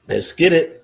Let's get it.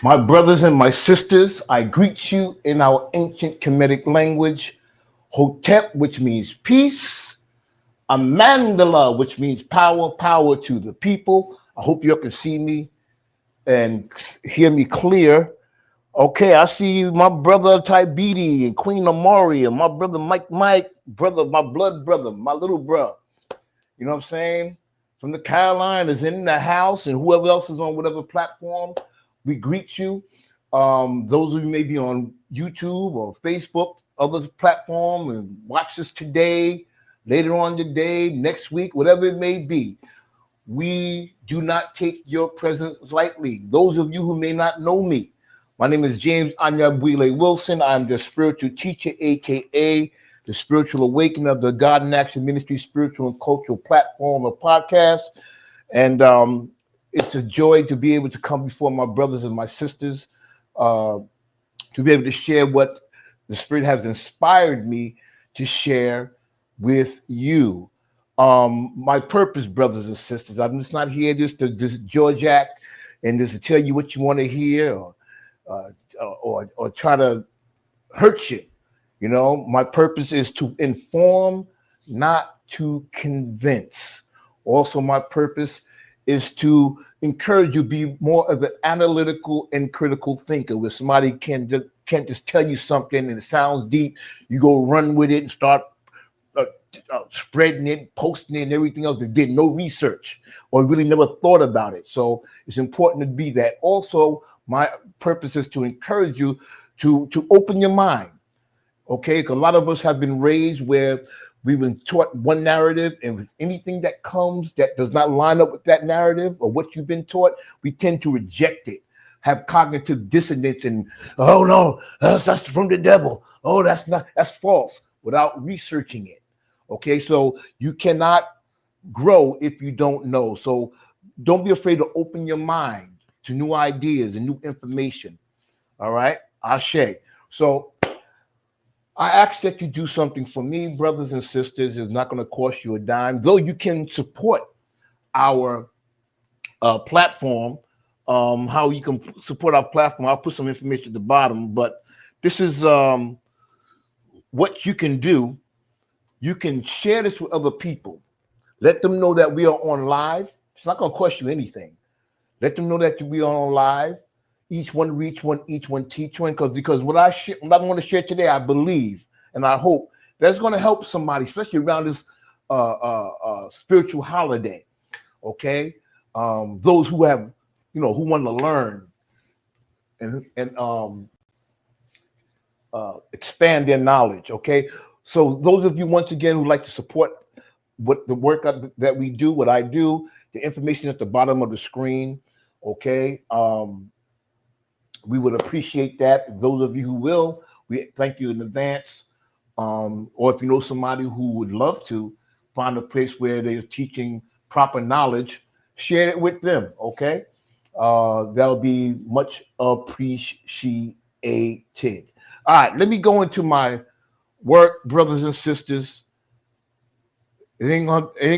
My brothers and my sisters, I greet you in our ancient Kemetic language, Hotep, which means peace, Amandala, which means power, power to the people. I hope you can see me and hear me clear. Okay, I see my brother Tybidi and Queen Amari and my brother Mike, brother, my blood brother, my little bro. You know what I'm saying? From the Carolinas in the house and whoever else is on whatever platform. We greet you. Those of you may be on YouTube or Facebook, other platform, and watch us today, later on today, next week, whatever it may be. We do not take your presence lightly. Those of you who may not know me, my name is James Anyabwile Wilson. I'm the spiritual teacher, aka the spiritual awakening of the God in Action Ministry spiritual and cultural platform or podcast. And it's a joy to be able to come before my brothers and my sisters, to be able to share what the Spirit has inspired me to share with you. My purpose, brothers and sisters, I'm just not here just to George act and just to tell you what you want to hear or try to hurt you. You know, my purpose is to inform, not to convince. Also, my purpose is to encourage you to be more of an analytical and critical thinker, where somebody can't just tell you something and it sounds deep, you go run with it and start uh, spreading it, posting it, and everything else. That did no research or really never thought about it. So it's important to be that. Also, my purpose is to encourage you to open your mind. Okay, because a lot of us have been raised where we've been taught one narrative, and with anything that comes that does not line up with that narrative or what you've been taught, we tend to reject it, have cognitive dissonance, and oh no, that's from the devil. Oh, that's false, without researching it. Okay, so you cannot grow if you don't know. So don't be afraid to open your mind to new ideas and new information. All right, Ashe. So I ask that you do something for me, brothers and sisters. It's not going to cost you a dime, though you can support our platform. How you can support our platform, I'll put some information at the bottom, but this is what you can do. You can share this with other people. Let them know that we are on live. It's not going to cost you anything. Let them know that we are on live. Each one reach one, each one teach one. Because what I want to share today, I believe and I hope that's going to help somebody, especially around this spiritual holiday. Okay, those who have, who want to learn and expand their knowledge. Okay, so those of you once again who like to support what the work that we do, what I do, the information at the bottom of the screen. Okay. We would appreciate that. Those of you who will, we thank you in advance. Or if you know somebody who would love to find a place where they're teaching proper knowledge, share it with them, okay? That'll be much appreciated. All right, let me go into my work, brothers and sisters. It ain't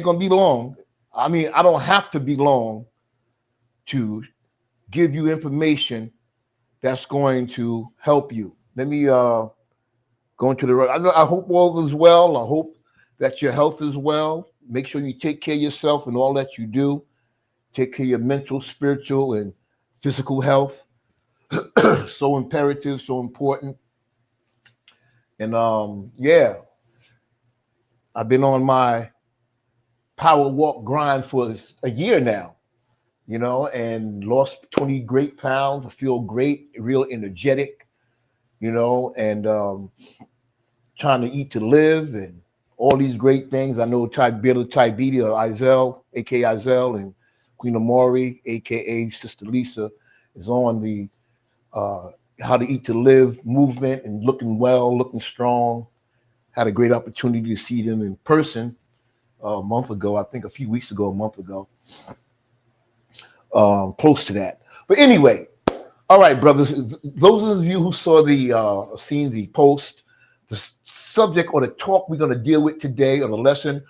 gonna be long. I mean, I don't have to be long to give you information that's going to help you. Let me go into the. I hope all is well. I hope that your health is well. Make sure you take care of yourself and all that you do. Take care of your mental, spiritual, and physical health. So imperative, so important. And yeah, I've been on my power walk grind for a year now. And lost 20 great pounds. I feel great, real energetic, and trying to eat to live and all these great things. I know Billy Tybee or Izell, aka Izell, and Queen Amori, aka Sister Lisa, is on the How to Eat to Live movement and looking well, looking strong. Had a great opportunity to see them in person a month ago, I think a few weeks ago, a month ago. Close to that. But anyway, all right, brothers, those of you who saw seen the post, the subject or the talk we're going to deal with today, or the lesson,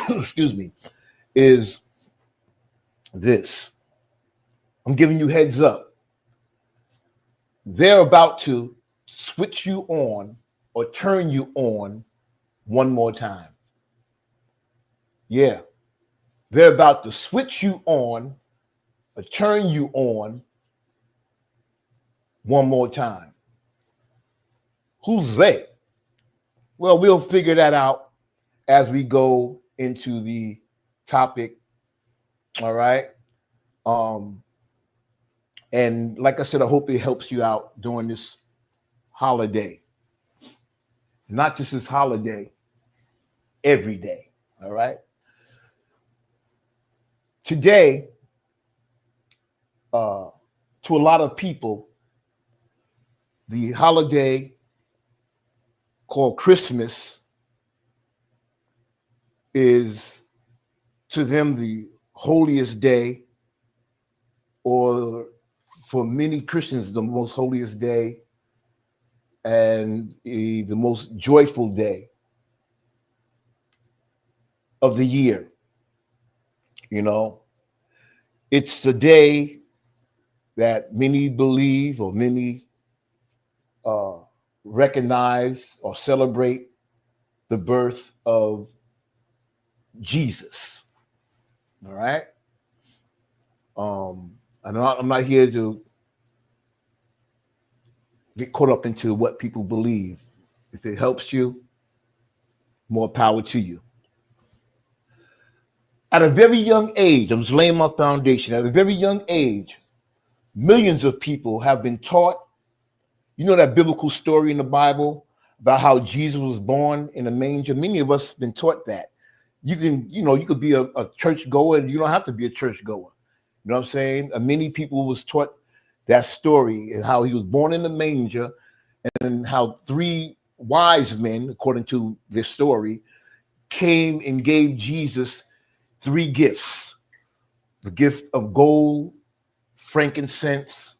excuse me, is this. I'm giving you heads up. They're about to switch you on or turn you on one more time. Yeah. They're about to switch you on or turn you on one more time. Who's they? Well, we'll figure that out as we go into the topic. All right. And like I said, I hope it helps you out during this holiday. Not just this holiday, every day. All right. Today, to a lot of people, the holiday called Christmas is to them the holiest day, or for many Christians, the most holiest day and the most joyful day of the year. It's the day that many believe, or many recognize or celebrate the birth of Jesus. All right. I'm not here to get caught up into what people believe. If it helps you, more power to you. At a very young age, I'm just laying my foundation. At a very young age, millions of people have been taught. You know that biblical story in the Bible about how Jesus was born in a manger? Many of us have been taught that. You could be a church goer, and you don't have to be a church goer. You know what I'm saying? Many people was taught that story and how he was born in the manger, and how three wise men, according to this story, came and gave Jesus three gifts: the gift of gold, frankincense,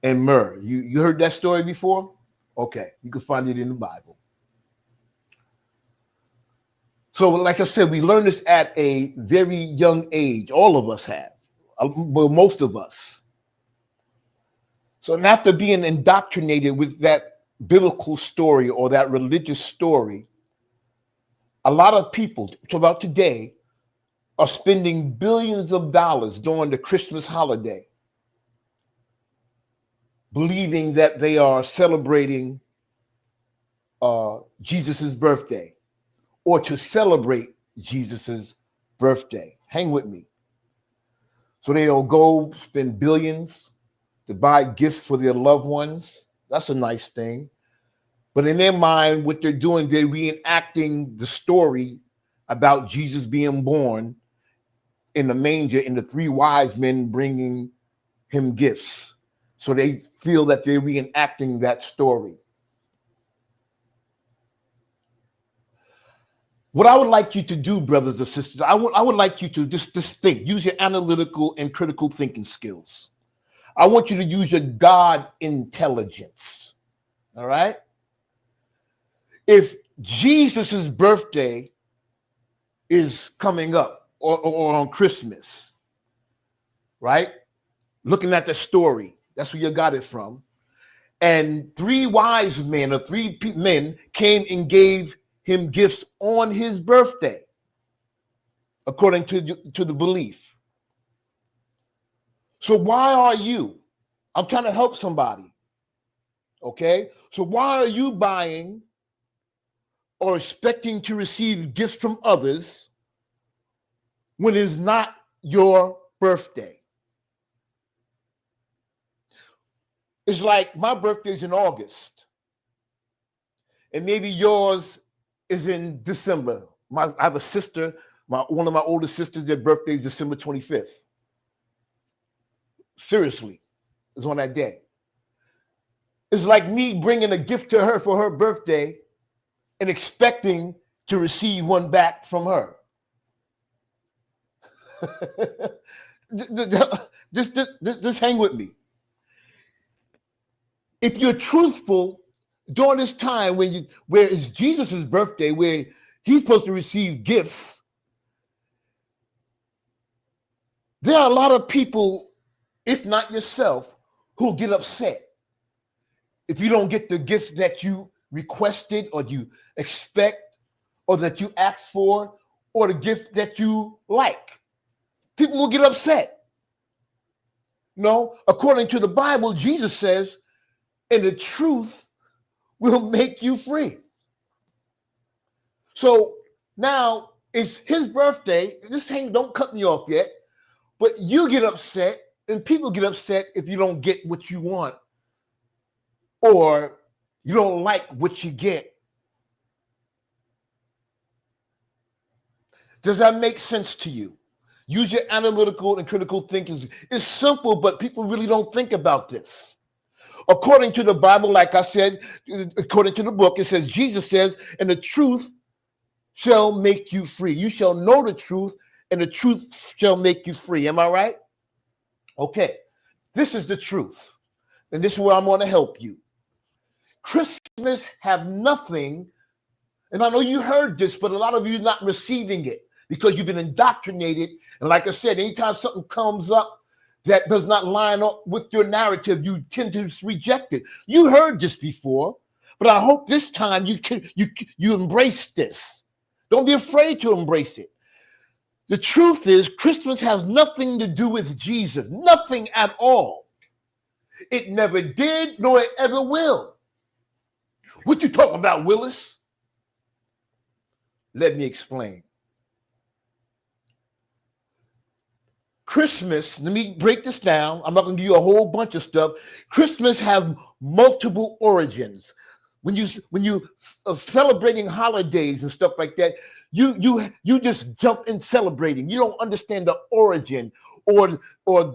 and myrrh. You heard that story before? Okay, you can find it in the Bible. So, like I said, we learned this at a very young age. All of us have, well, most of us. So, after being indoctrinated with that biblical story or that religious story, a lot of people, about today, are spending billions of dollars during the Christmas holiday, believing that they are celebrating Jesus's birthday, or to celebrate Jesus's birthday. Hang with me. So they'll go spend billions to buy gifts for their loved ones. That's a nice thing. But in their mind, what they're doing, they're reenacting the story about Jesus being born in the manger and the three wise men bringing him gifts. So they feel that they're reenacting that story. What I would like you to do, brothers and sisters, I would like you to just think, use your analytical and critical thinking skills. I want you to use your God intelligence. All right? If Jesus's birthday is coming up or on Christmas, right? Looking at the story, that's where you got it from. And three wise men or three men came and gave him gifts on his birthday, according to the belief. So why are you? I'm trying to help somebody. Okay? So why are you buying or expecting to receive gifts from others when it's not your birthday? It's like my birthday's in August, and maybe yours is in December. I have a sister, one of my older sisters, their birthday is December 25th. Seriously, it's on that day. It's like me bringing a gift to her for her birthday and expecting to receive one back from her. Just hang with me. If you're truthful during this time where it's Jesus's birthday, where he's supposed to receive gifts, there are a lot of people, if not yourself, who'll get upset if you don't get the gifts that you requested or you expect or that you asked for or the gift that you like. People will get upset. No, according to the Bible, Jesus says, and the truth will make you free. So now it's his birthday. This thing, don't cut me off yet, but you get upset and people get upset if you don't get what you want or you don't like what you get. Does that make sense to you? Use your analytical and critical thinking. It's simple, but people really don't think about this. According to the Bible, like I said, according to the book, it says, Jesus says, and the truth shall make you free. You shall know the truth, and the truth shall make you free. Am I right? Okay. This is the truth. And this is where I'm going to help you. Christmas have nothing, and I know you heard this, but a lot of you are not receiving it because you've been indoctrinated. And like I said, anytime something comes up that does not line up with your narrative, you tend to reject it. You heard this before, But I hope this time you embrace this. Don't be afraid to embrace it. The truth is, Christmas has nothing to do with Jesus, nothing at all. It never did, nor it ever will. What you talking about, Willis? Let me explain. Christmas, let me break this down. I'm not going to give you a whole bunch of stuff. Christmas has multiple origins. When you are celebrating holidays and stuff like that, you just jump in celebrating. You don't understand the origin or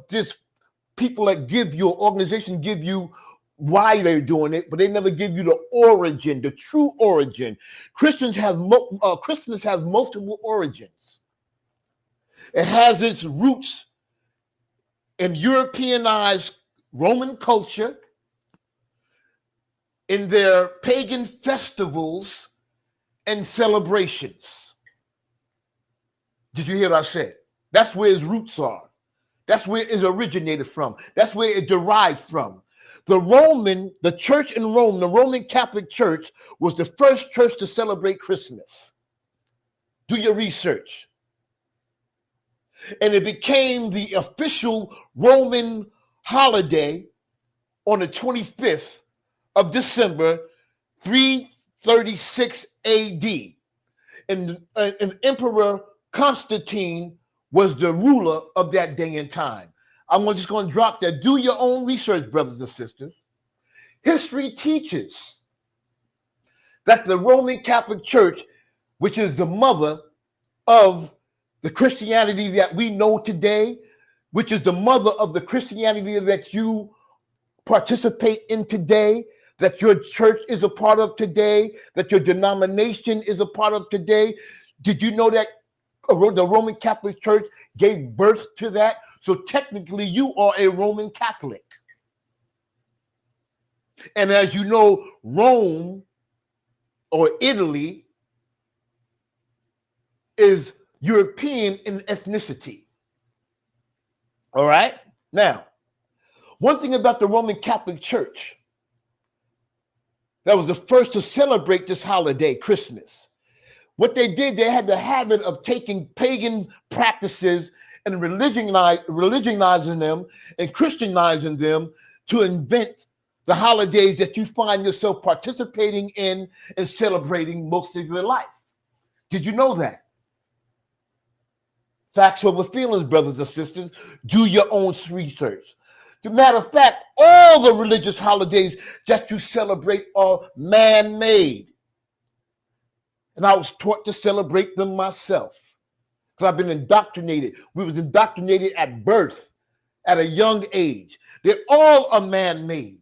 this people that give you, organization give you why they're doing it, but they never give you the origin, the true origin. Christmas has multiple origins. It has its roots in Europeanized Roman culture, in their pagan festivals and celebrations. Did you hear what I said? That's where its roots are. That's where it originated from. That's where it derived from. The church in Rome, the Roman Catholic Church, was the first church to celebrate Christmas. Do your research. And it became the official Roman holiday on the 25th of December, 336 AD. And Emperor Constantine was the ruler of that day and time. I'm just going to drop that. Do your own research, brothers and sisters. History teaches that the Roman Catholic Church, which is the mother of the Christianity that we know today, which is the mother of the Christianity that you participate in today, that your church is a part of today, that your denomination is a part of today. Did you know that the Roman Catholic Church gave birth to that? So technically you are a Roman Catholic. And as you know, Rome or Italy is European in ethnicity. All right? Now, one thing about the Roman Catholic Church that was the first to celebrate this holiday, Christmas. What they did, they had the habit of taking pagan practices and religionizing them and Christianizing them to invent the holidays that you find yourself participating in and celebrating most of your life. Did you know that? Facts over feelings, brothers and sisters. Do your own research. As a matter of fact, all the religious holidays that you celebrate are man-made. And I was taught to celebrate them myself because I've been indoctrinated. We was indoctrinated at birth, at a young age. They all are man-made.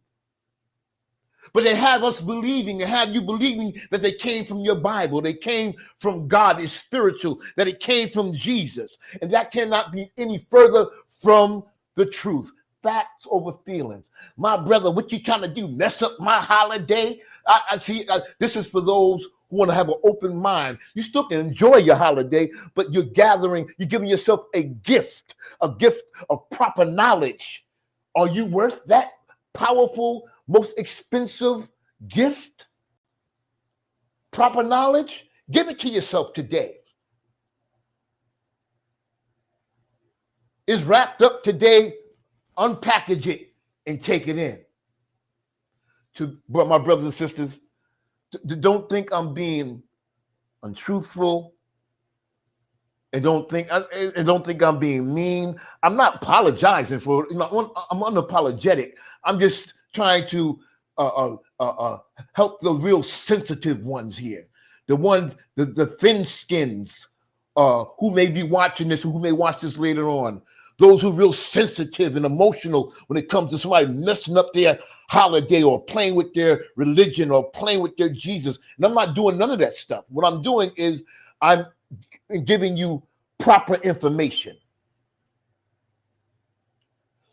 But they have us believing and have you believing that they came from your Bible. They came from God, is spiritual, that it came from Jesus. And that cannot be any further from the truth. Facts over feelings. My brother, what you trying to do? Mess up my holiday? I see. This is for those who want to have an open mind. You still can enjoy your holiday, but you're giving yourself a gift of proper knowledge. Are you worth that powerful, most expensive gift? Proper knowledge? Give it to yourself today. It's wrapped up today. Unpackage it and take it in. To my brothers and sisters, don't think I'm being untruthful, and don't think I'm being mean. I'm not apologizing for it. I'm unapologetic. I'm just trying to help the real sensitive ones here, the thin skins, who may be watching this, who may watch this later on. Those who are real sensitive and emotional when it comes to somebody messing up their holiday or playing with their religion or playing with their Jesus. And I'm not doing none of that stuff. What I'm doing is I'm giving you proper information.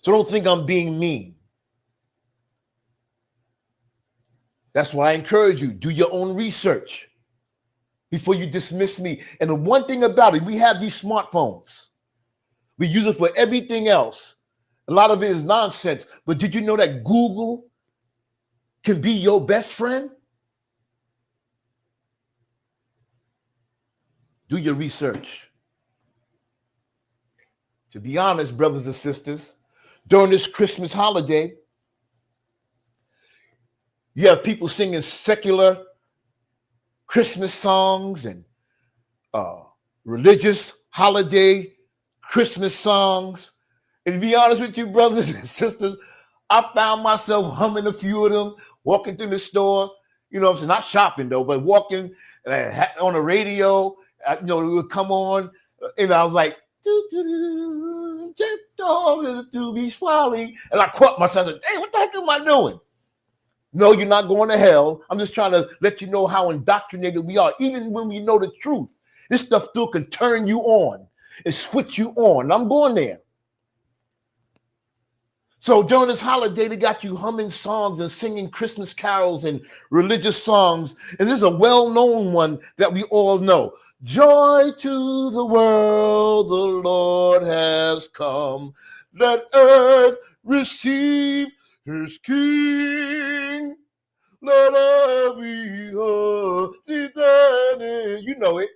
So don't think I'm being mean. That's why I encourage you, do your own research before you dismiss me. And the one thing about it, we have these smartphones. We use it for everything else. A lot of it is nonsense. But did you know that Google can be your best friend? Do your research. To be honest, brothers and sisters, during this Christmas holiday, you have people singing secular Christmas songs and religious holiday Christmas songs. And to be honest with you, brothers and sisters, I found myself humming a few of them, walking through the store, you know what I'm saying? Not shopping though, but walking on the radio, it would come on, and I was like, just to be swallowing. And I caught myself, like, hey, what the heck am I doing? No, you're not going to hell. I'm just trying to let you know how indoctrinated we are. Even when we know the truth, this stuff still can turn you on and switch you on. I'm going there. So during this holiday, they got you humming songs and singing Christmas carols and religious songs. And there's a well-known one that we all know. Joy to the world, the Lord has come. Let earth receive his King. Let every heart be. You know it.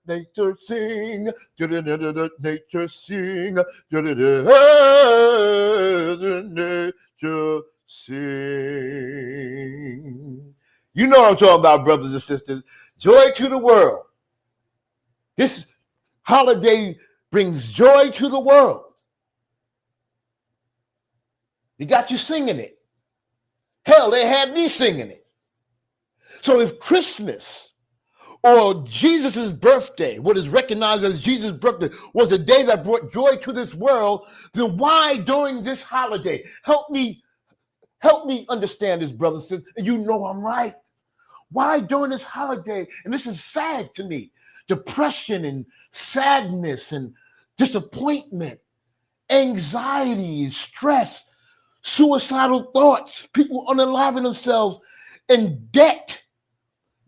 Nature sing. Nature sing. Nature sing. You know what I'm talking about, brothers and sisters. Joy to the world. This holiday brings joy to the world. They got you singing it. Hell, they had me singing it. So if Christmas or Jesus' birthday, what is recognized as Jesus' birthday, was a day that brought joy to this world, then why during this holiday? Help me understand this, brothers and sisters. You know I'm right. Why during this holiday? And this is sad to me. Depression and sadness and disappointment, anxiety, stress, suicidal thoughts, people unaliving themselves, and debt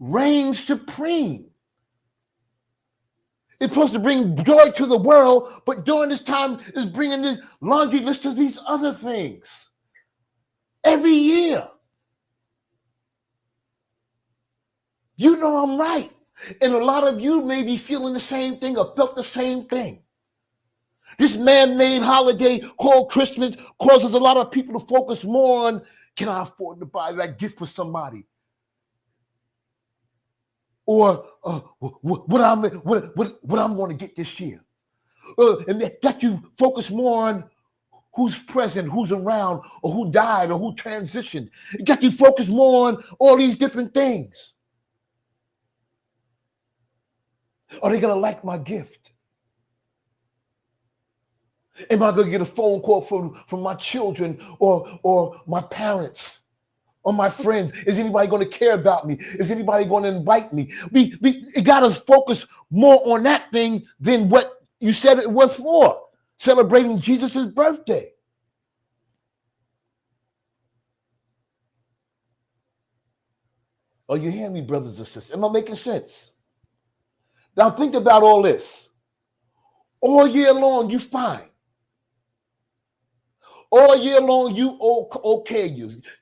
reigns supreme. It's supposed to bring joy to the world, but during this time is bringing this laundry list of these other things every year. You know I'm right. And a lot of you may be feeling the same thing or felt the same thing. This man-made holiday called Christmas causes a lot of people to focus more on, can I afford to buy that gift for somebody? Or what I'm going to get this year. And that you focus more on who's present, who's around, or who died, or who transitioned. It got you focused more on all these different things. Are they going to like my gift? Am I going to get a phone call from my children or my parents or my friends? Is anybody going to care about me? Is anybody going to invite me? It got us focused more on that thing than what you said it was for, celebrating Jesus' birthday. Are you hearing me, brothers and sisters? Am I making sense? Now think about all this. All year long, you fine. All year long, you okay.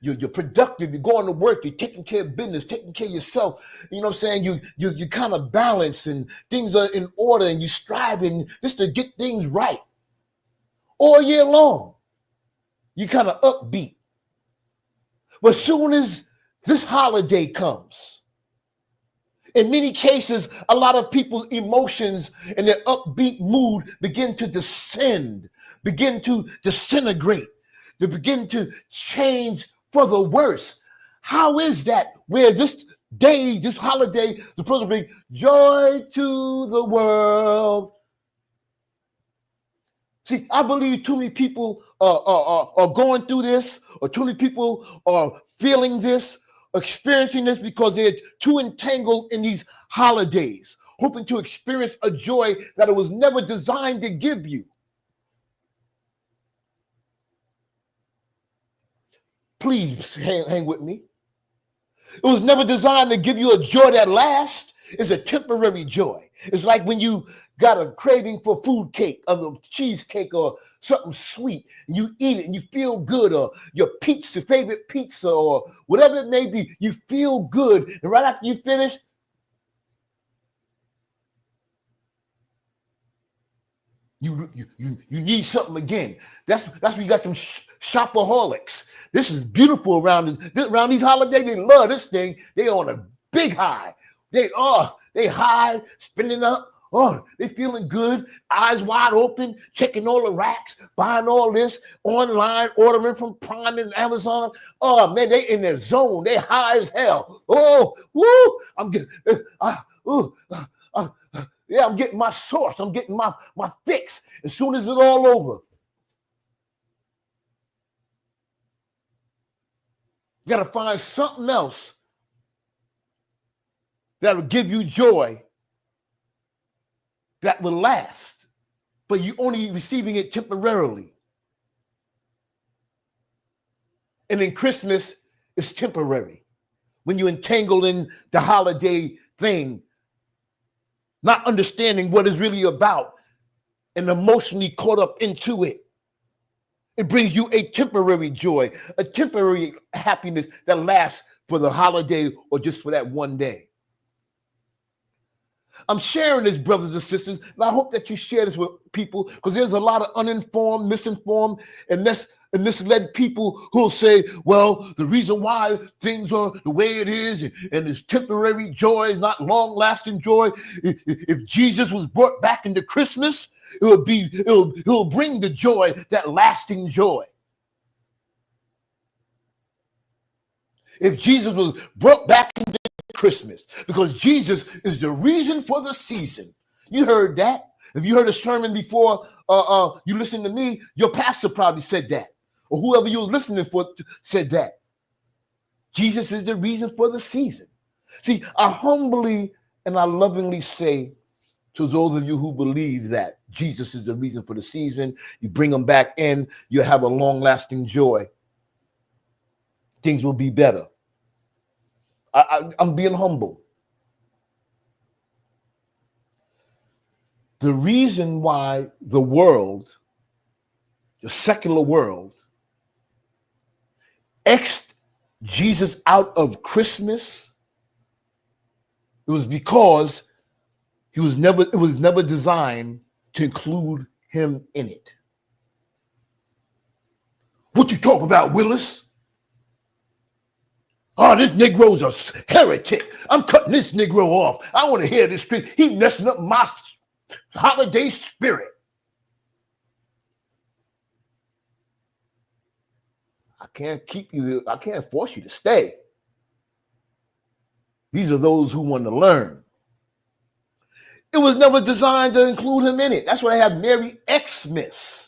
You're productive. You're going to work. You're taking care of business, taking care of yourself. You know what I'm saying? You kind of balance and things are in order and you're striving just to get things right. All year long, you kind of upbeat. But as soon as this holiday comes, in many cases, a lot of people's emotions and their upbeat mood begin to descend, begin to disintegrate, they begin to change for the worse. How is that where this day, this holiday, is supposed to bring joy to the world? See, I believe too many people are going through this, or too many people are feeling this, experiencing this because they're too entangled in these holidays, hoping to experience a joy that it was never designed to give you. Please hang with me. It was never designed to give you a joy that lasts. It's a temporary joy. It's like when you got a craving for food cake, or cheesecake, or something sweet, and you eat it and you feel good, or your pizza, favorite pizza, or whatever it may be, you feel good. And right after you finish, You need something again. That's where you got them shopaholics. This is beautiful around these holidays. They love this thing. They on a big high. They high, spinning up. Oh, they feeling good, eyes wide open, checking all the racks, buying all this online, ordering from Prime and Amazon. Oh man, they in their zone. They high as hell. Oh, woo! I'm getting, yeah, I'm getting my source. I'm getting my fix. As soon as it's all over, you got to find something else that'll give you joy that will last, but you only receiving it temporarily. And then Christmas is temporary. When you're entangled in the holiday thing, not understanding what it's really about and emotionally caught up into it, it brings you a temporary joy, a temporary happiness that lasts for the holiday or just for that one day. I'm sharing this, brothers and sisters, and I hope that you share this with people, because there's a lot of uninformed, misinformed, and misled people who will say, well, the reason why things are the way it is and it's temporary joy, is not long-lasting joy. If Jesus was brought back into Christmas, it'll bring the joy, that lasting joy. If Jesus was brought back into Christmas, because Jesus is the reason for the season. You heard that. If you heard a sermon before you listened to me, your pastor probably said that, or whoever you were listening for said that. Jesus is the reason for the season. See, I humbly and I lovingly say to those of you who believe that Jesus is the reason for the season, you bring them back in, you have a long-lasting joy. Things will be better. I'm being humble. The reason why the world, the secular world, X'd Jesus out of Christmas, it was because it was never designed to include him in it. What you talking about, Willis? Oh, this Negro's a heretic. I'm cutting this Negro off. I want to hear this street. He's messing up my holiday spirit. I can't keep you. I can't force you to stay. These are those who want to learn. It was never designed to include him in it. That's why I have Merry Xmas.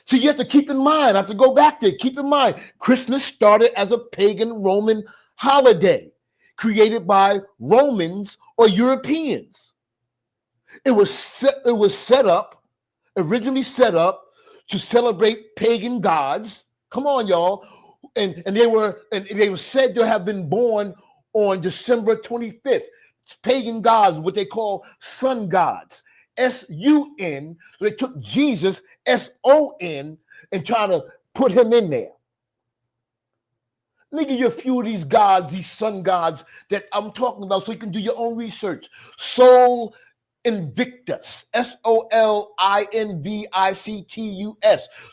So you have to keep in mind, I have to go back there, keep in mind, Christmas started as a pagan Roman holiday created by Romans or Europeans. It was originally set up to celebrate pagan gods. Come on, y'all. And they were said to have been born on December 25th. It's pagan gods, what they call sun gods. S-U-N. So they took Jesus, S-O-N, and trying to put him in there. Let me give you a few of these gods, these sun gods that I'm talking about, so you can do your own research. Sol Invictus, S-O-L-I-N-V-I-C-T-U-S.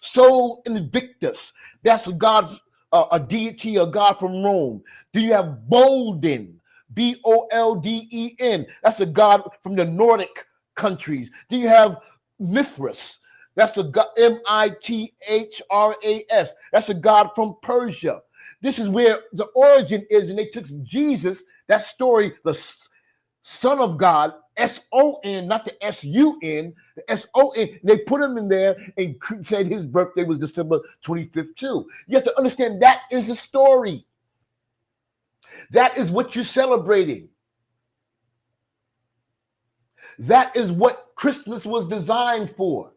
Sol Invictus. That's a god, a deity, a god from Rome. Then you have Bolden, B-O-L-D-E-N. That's a god from the Nordic countries. Then you have Mithras. That's a god, M-I-T-H-R-A-S. That's a god from Persia. This is where the origin is, and they took Jesus, that story, the Son of God, S-O-N, not the S-U-N, the S-O-N. They put him in there and said his birthday was December 25th too. You have to understand that is a story. That is what you're celebrating. That is what Christmas was designed for.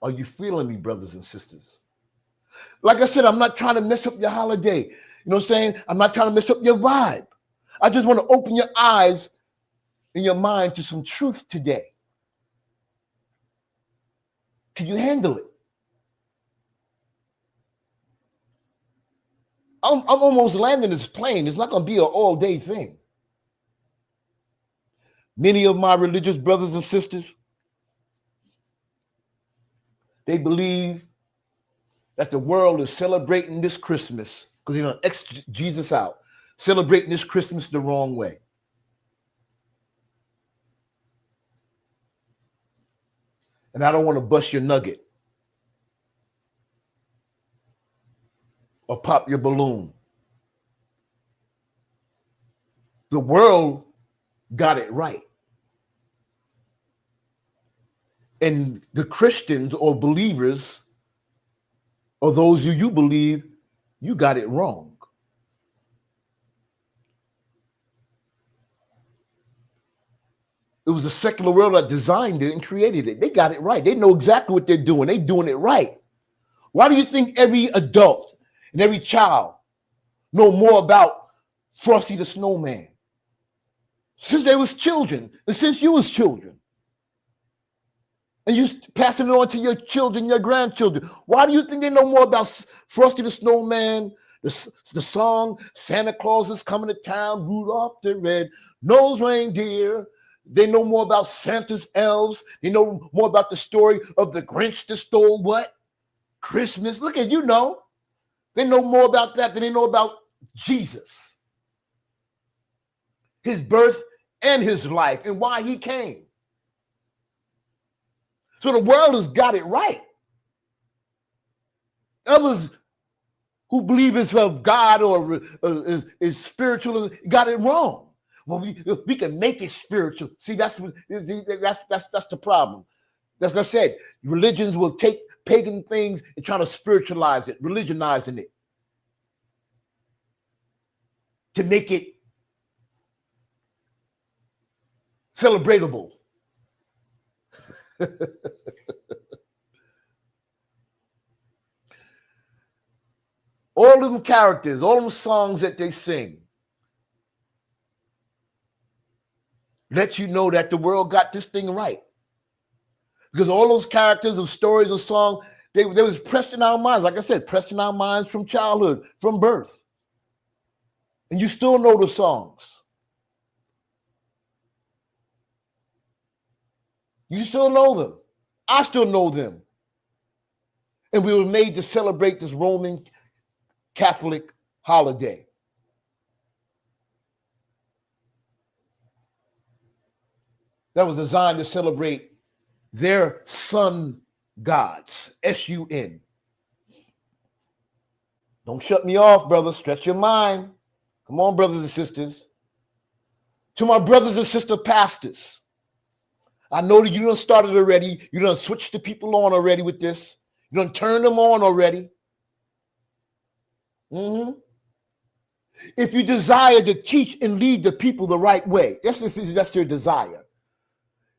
Are you feeling me, brothers and sisters? Like I said, I'm not trying to mess up your holiday. You know what I'm saying? I'm not trying to mess up your vibe. I just want to open your eyes and your mind to some truth today. Can you handle it? I'm almost landing this plane. It's not going to be an all-day thing. Many of my religious brothers and sisters, they believe that the world is celebrating this Christmas because they don't X Jesus out, celebrating this Christmas the wrong way. And I don't want to bust your nugget or pop your balloon. The world got it right. And the Christians or believers, or those who you believe, you got it wrong. It was the secular world that designed it and created it. They got it right. They know exactly what they're doing. They're doing it right. Why do you think every adult and every child know more about Frosty the Snowman? Since they was children, and since you was children. And you passing it on to your children, your grandchildren. Why do you think they know more about Frosty the Snowman, the song, Santa Claus is coming to town, Rudolph the Red-Nosed Reindeer? They know more about Santa's elves. They know more about the story of the Grinch that stole what? Christmas. Look at, you know. They know more about that than they know about Jesus. His birth and his life and why he came. So the world has got it right. Others who believe it's of God or is spiritual got it wrong. Well, we can make it spiritual. See, that's the problem. That's what I said. Religions will take pagan things and try to spiritualize it, religionizing it, to make it celebratable. All them characters, all them songs that they sing, let you know that the world got this thing right. Because all those characters of stories of song, they was pressed in our minds. Like I said, pressed in our minds from childhood, from birth. And you still know the songs. You still know them. I still know them. And we were made to celebrate this Roman Catholic holiday. That was designed to celebrate their sun gods, S-U-N. Don't shut me off, brother. Stretch your mind. Come on, brothers and sisters. To my brothers and sister pastors, I know that you done started already. You done switched the people on already with this. You done turned them on already. If you desire to teach and lead the people the right way, that's your desire.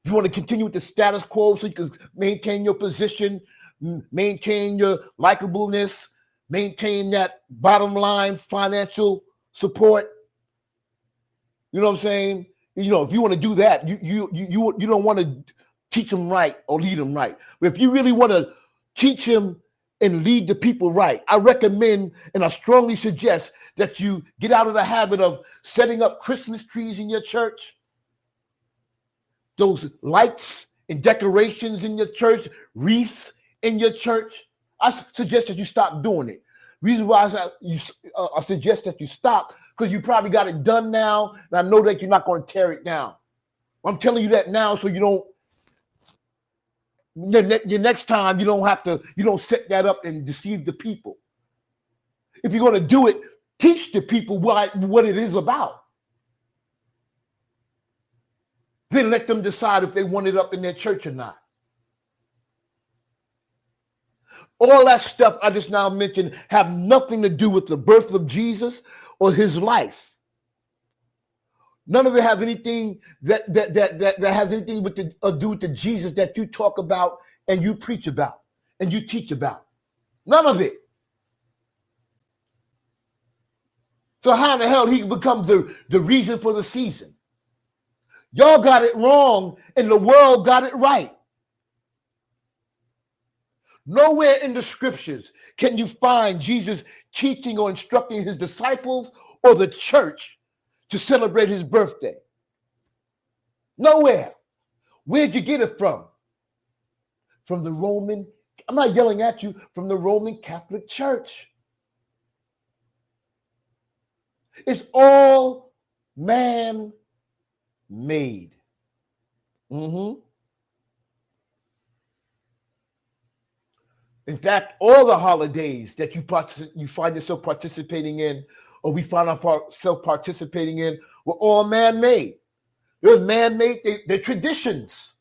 If you want to continue with the status quo so you can maintain your position, maintain your likableness, maintain that bottom line financial support. You know what I'm saying? You know, if you want to do that, you don't want to teach them right or lead them right. But if you really want to teach them and lead the people right, I recommend and I strongly suggest that you get out of the habit of setting up Christmas trees in your church, those lights and decorations in your church, wreaths in your church. I suggest that you stop doing it. Reason why I suggest that you stop, because you probably got it done now, and I know that you're not going to tear it down. I'm telling you that now so you don't, your next time you don't set that up and deceive the people. If you're going to do it, teach the people what it is about. Then let them decide if they want it up in their church or not. All that stuff I just now mentioned have nothing to do with the birth of Jesus or his life. None of it have anything that has anything to do with the Jesus that you talk about and you preach about and you teach about. None of it. So how in the hell he becomes the reason for the season? Y'all got it wrong and the world got it right. Nowhere in the scriptures can you find Jesus teaching or instructing his disciples or the church to celebrate his birthday. Nowhere. Where'd you get it from? From the Roman, I'm not yelling at you, from the Roman Catholic Church. It's all man-made. In fact, all the holidays that you find yourself participating in, or we find ourselves participating in, were all man-made. They're man-made, they're traditions.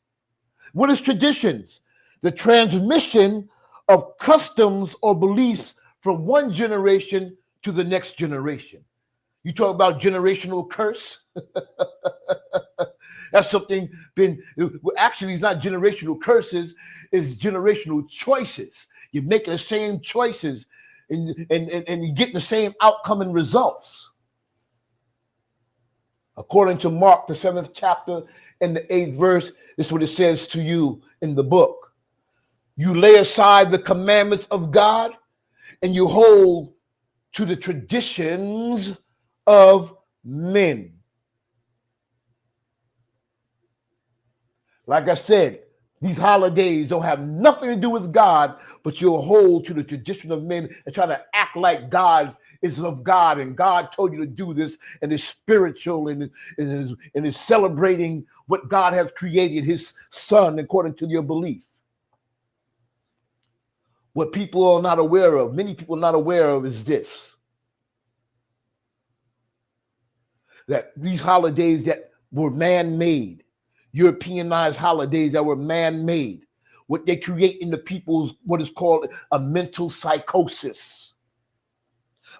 What is traditions? The transmission of customs or beliefs from one generation to the next generation. You talk about generational curse. That's something actually, it's not generational curses, it's generational choices. You're making the same choices and you're getting the same outcome and results. According to Mark, the 7th chapter and the 8th verse, this is what it says to you in the book. You lay aside the commandments of God and you hold to the traditions of men. Like I said, these holidays don't have nothing to do with God, but you'll hold to the tradition of men and try to act like God is of God and God told you to do this and is spiritual and is celebrating what God has created, his son, according to your belief. What people are not aware of, many people are not aware of, is this: that these holidays that were man-made, Europeanized holidays that were man-made, what they create in the people's what is called a mental psychosis.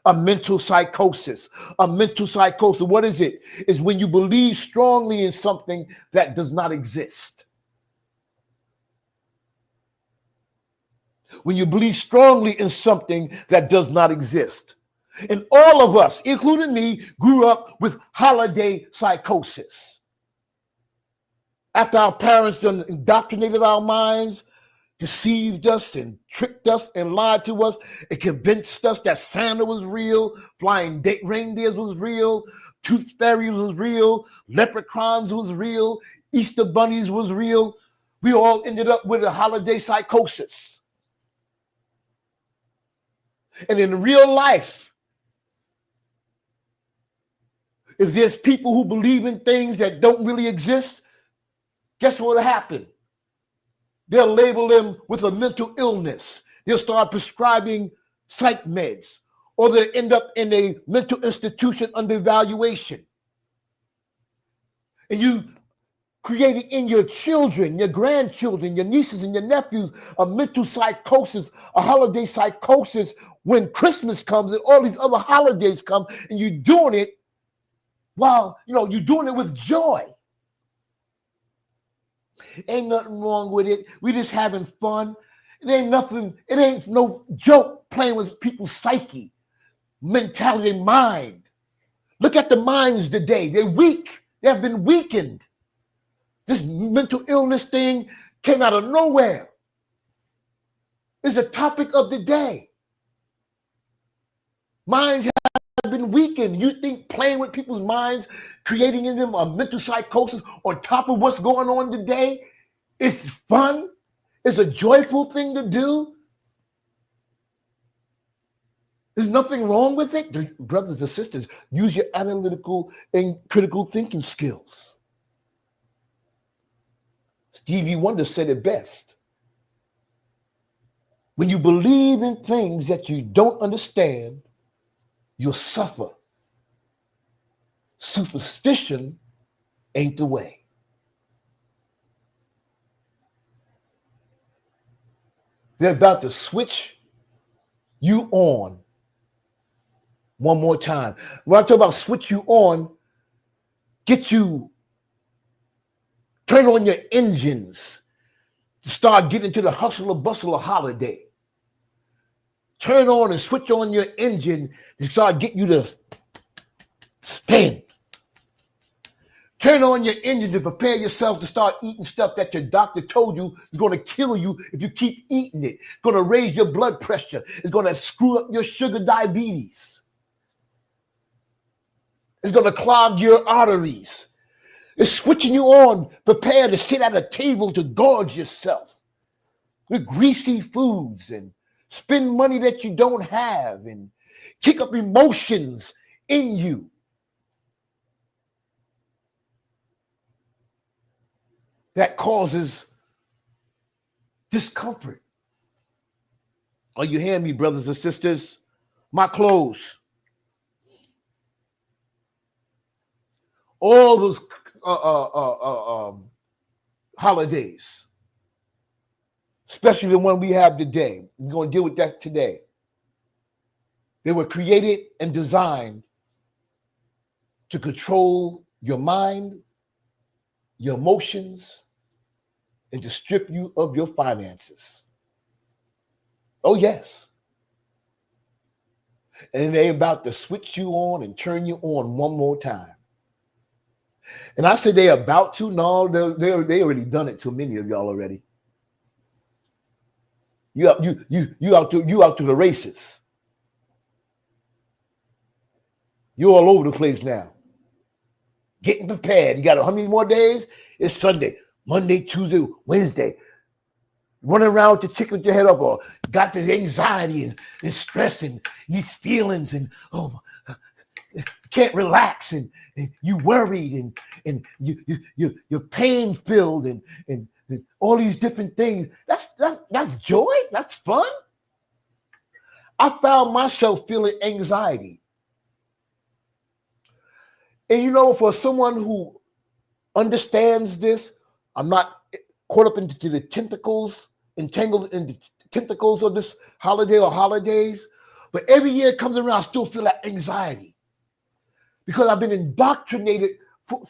A mental psychosis. A mental psychosis. What is it? It's when you believe strongly in something that does not exist. When you believe strongly in something that does not exist. And all of us, including me, grew up with holiday psychosis. After our parents indoctrinated our minds, deceived us and tricked us and lied to us and convinced us that Santa was real, flying reindeers was real, tooth fairies was real, leprechauns was real, Easter bunnies was real. We all ended up with a holiday psychosis. And in real life, if there's people who believe in things that don't really exist, guess what will happen? They'll label them with a mental illness. They'll start prescribing psych meds, or they'll end up in a mental institution under evaluation. And you created in your children, your grandchildren, your nieces and your nephews, a mental psychosis, a holiday psychosis when Christmas comes and all these other holidays come, and you're doing it while, you're doing it with joy. Ain't nothing wrong with it. We just having fun. It ain't no joke playing with people's psyche, mentality, mind. Look at the minds today. They're weak. They have been weakened. This mental illness thing came out of nowhere. It's a topic of the day. Minds have been weakened. You think playing with people's minds, creating in them a mental psychosis on top of what's going on today is fun? It's a joyful thing to do? There's nothing wrong with it. Brothers and sisters, use your analytical and critical thinking skills. Stevie Wonder said it best. When you believe in things that you don't understand, you'll suffer. Superstition ain't the way. They're about to switch you on one more time. When I talk about switch you on, turn on your engines to start getting to the hustle or bustle of holiday. Turn on and switch on your engine to start getting you to spin. Turn on your engine to prepare yourself to start eating stuff that your doctor told you is going to kill you if you keep eating it. It's going to raise your blood pressure. It's going to screw up your sugar diabetes. It's going to clog your arteries. It's switching you on, prepare to sit at a table to gorge yourself with greasy foods and spend money that you don't have and kick up emotions in you. That causes discomfort. Are you hearing me, brothers and sisters? My clothes. All those holidays, especially the one we have today. We're going to deal with that today. They were created and designed to control your mind, your emotions, and to strip you of your finances. Oh, yes. And they're about to switch you on and turn you on one more time. And I said they're about to. No, they already done it to many of y'all already. You out to the races. You're all over the place now. Getting prepared. You got how many more days? It's Sunday, Monday, Tuesday, Wednesday. Running around with the chicken with your head up, or got this anxiety and stress and these feelings, and can't relax, and you worried, and you're pain filled, and all these different things. That's joy. That's fun. I found myself feeling anxiety. And you know, for someone who understands this, I'm not caught up into the entangled in the tentacles of this holiday or holidays. But every year it comes around, I still feel that anxiety because I've been indoctrinated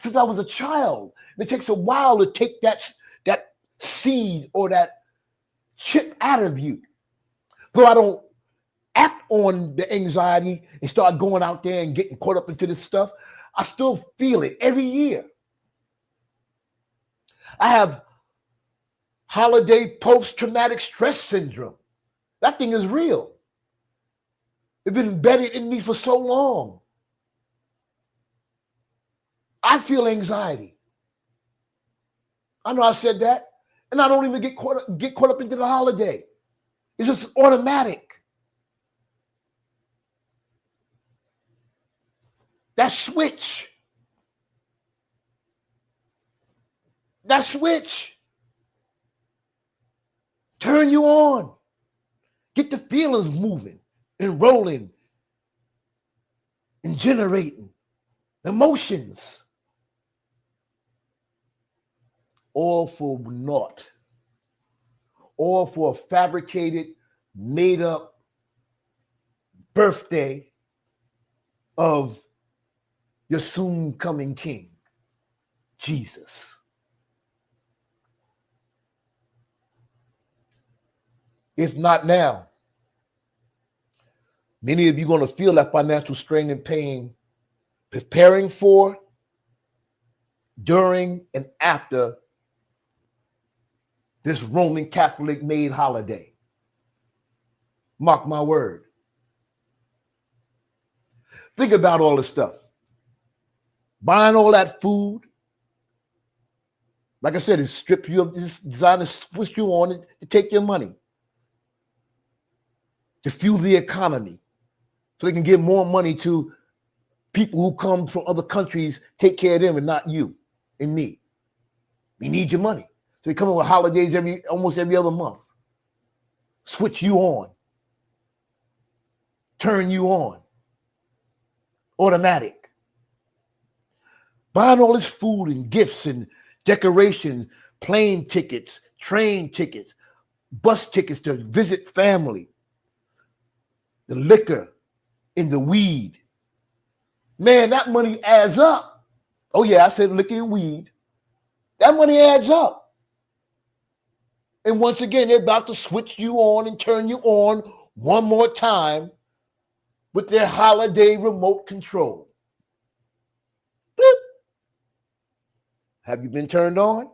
since I was a child. And it takes a while to take that seed or that chip out of you. Though I don't act on the anxiety and start going out there and getting caught up into this stuff, I still feel it every year. I have holiday post-traumatic stress syndrome. That thing is real. It's been embedded in me for so long. I feel anxiety. I know I said that, and I don't even get caught up into the holiday. It's just automatic. That switch. Turn you on. Get the feelings moving and rolling and generating emotions. All for naught. All for a fabricated, made up birthday of your soon coming king, Jesus. If not now, many of you are going to feel that financial strain and pain preparing for, during, and after this Roman Catholic made holiday. Mark my word. Think about all this stuff. Buying all that food. Like I said, it strips you of this design to switch you on it to take your money. To fuel the economy. So they can give more money to people who come from other countries, take care of them and not you and me. We need your money. So they come in with holidays almost every other month. Switch you on. Turn you on. Automatic. Buying all this food and gifts and decorations, plane tickets, train tickets, bus tickets to visit family, the liquor and the weed. Man, that money adds up. Oh yeah, I said liquor and weed. That money adds up. And once again, they're about to switch you on and turn you on one more time with their holiday remote control. Boop. Have you been turned on?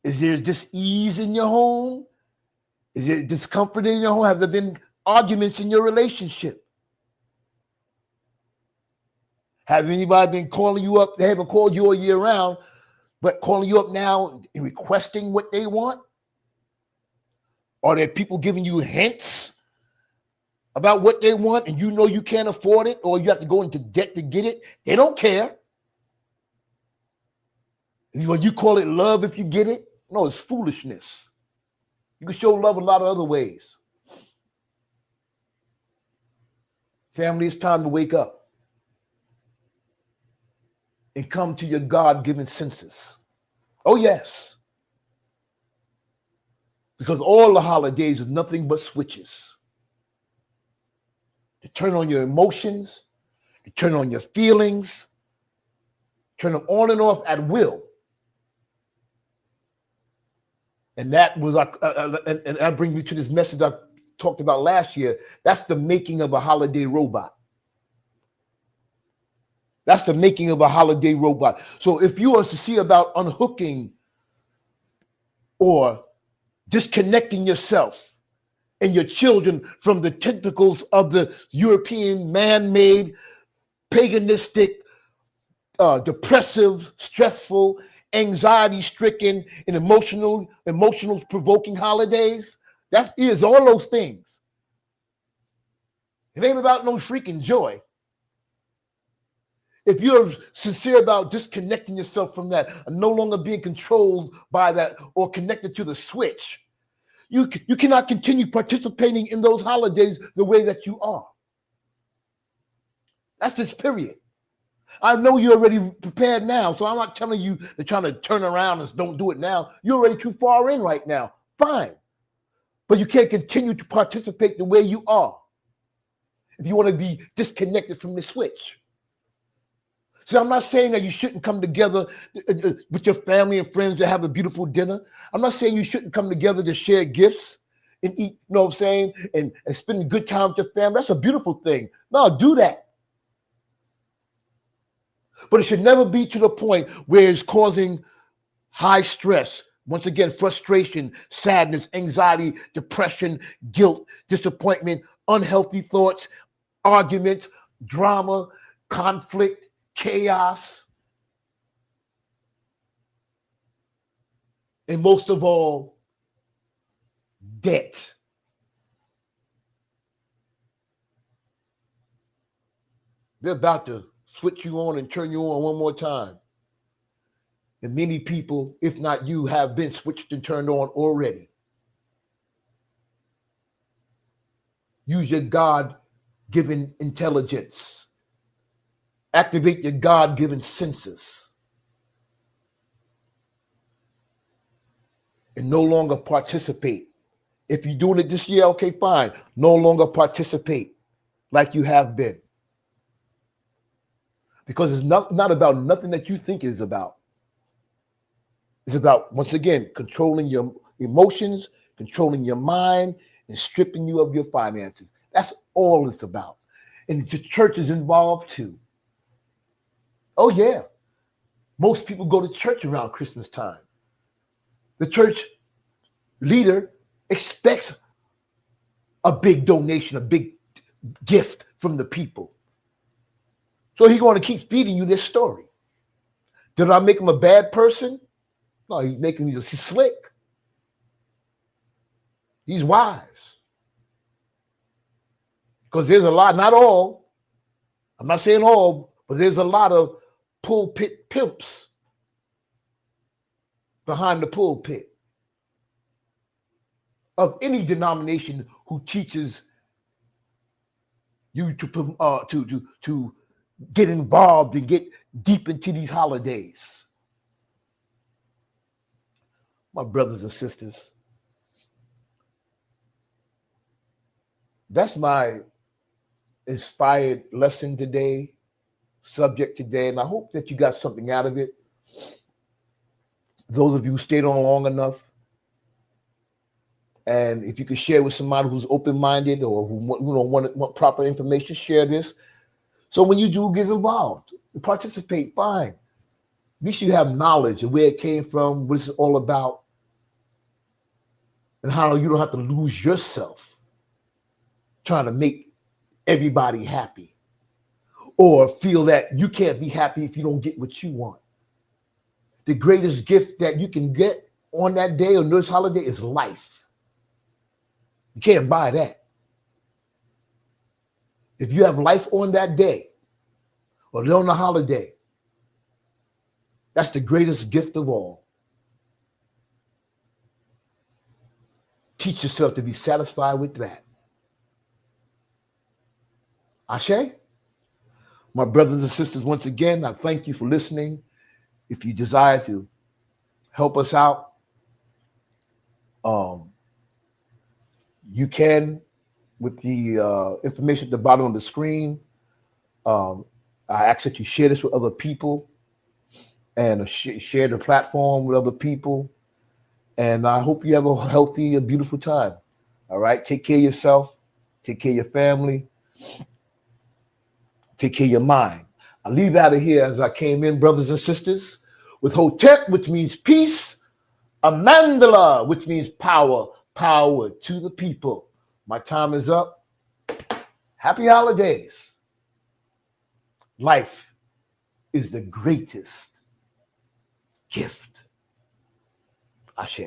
Is there just ease in your home? Is there discomfort in your home? Have there been arguments in your relationship? Have anybody been calling you up? They haven't called you all year round, but calling you up now and requesting what they want? Are there people giving you hints about what they want and you know you can't afford it or you have to go into debt to get it? They don't care. When you call it love if you get it, no, it's foolishness. You can show love a lot of other ways. Family, it's time to wake up and come to your God-given senses. Oh, yes. Because all the holidays are nothing but switches. To turn on your emotions, to turn on your feelings, turn them on and off at will. And that was and that brings me to this message I talked about last year. That's the making of a holiday robot. That's the making of a holiday robot. So if you are to see about unhooking or disconnecting yourself and your children from the tentacles of the European man-made, paganistic, depressive, stressful, anxiety-stricken, and emotional provoking holidays, that is all those things. It ain't about no freaking joy. If you're sincere about disconnecting yourself from that and no longer being controlled by that or connected to the switch, you cannot continue participating in those holidays the way that you are. That's just period. I know you're already prepared now, so I'm not telling you they're trying to turn around and don't do it now. You're already too far in right now. Fine. But you can't continue to participate the way you are if you want to be disconnected from the switch. So I'm not saying that you shouldn't come together with your family and friends to have a beautiful dinner. I'm not saying you shouldn't come together to share gifts and eat, you know what I'm saying, and spend a good time with your family. That's a beautiful thing. No, do that. But it should never be to the point where it's causing high stress. Once again, frustration, sadness, anxiety, depression, guilt, disappointment, unhealthy thoughts, arguments, drama, conflict, chaos, and most of all, debt. They're about to switch you on and turn you on one more time. And many people, if not you, have been switched and turned on already. Use your God-given intelligence. Activate your God-given senses. And no longer participate. If you're doing it this year, okay, fine. No longer participate like you have been. Because it's not about nothing that you think it is about. It's about, once again, controlling your emotions, controlling your mind, and stripping you of your finances. That's all it's about. And the church is involved too. Oh, yeah. Most people go to church around Christmas time. The church leader expects a big donation, a big gift from the people. So he's going to keep feeding you this story. Did I make him a bad person? No, he's making you slick. He's wise. Because there's a lot, not all, I'm not saying all, but there's a lot of pulpit pimps behind the pulpit of any denomination who teaches you to get involved and get deep into these holidays. My brothers and sisters, that's my inspired lesson today, subject today, and I hope that you got something out of it. Those of you who stayed on long enough, and if you could share with somebody who's open-minded or who want proper information, share this. So when you do get involved and participate, fine. At least you have knowledge of where it came from, what it's all about, and how you don't have to lose yourself trying to make everybody happy or feel that you can't be happy if you don't get what you want. The greatest gift that you can get on that day, on this holiday, is life. You can't buy that. If you have life on that day or on the holiday, that's the greatest gift of all. Teach yourself to be satisfied with that. Ashe? My brothers and sisters, once again, I thank you for listening. If you desire to help us out, you can with the information at the bottom of the screen. I ask that you share this with other people and share the platform with other people. And I hope you have a healthy and beautiful time. All right. Take care of yourself. Take care of your family. Take care of your mind. I leave out of here as I came in, brothers and sisters, with Hotep, which means peace, Amandala, which means power, power to the people. My time is up. Happy holidays. Life is the greatest gift. Ashe.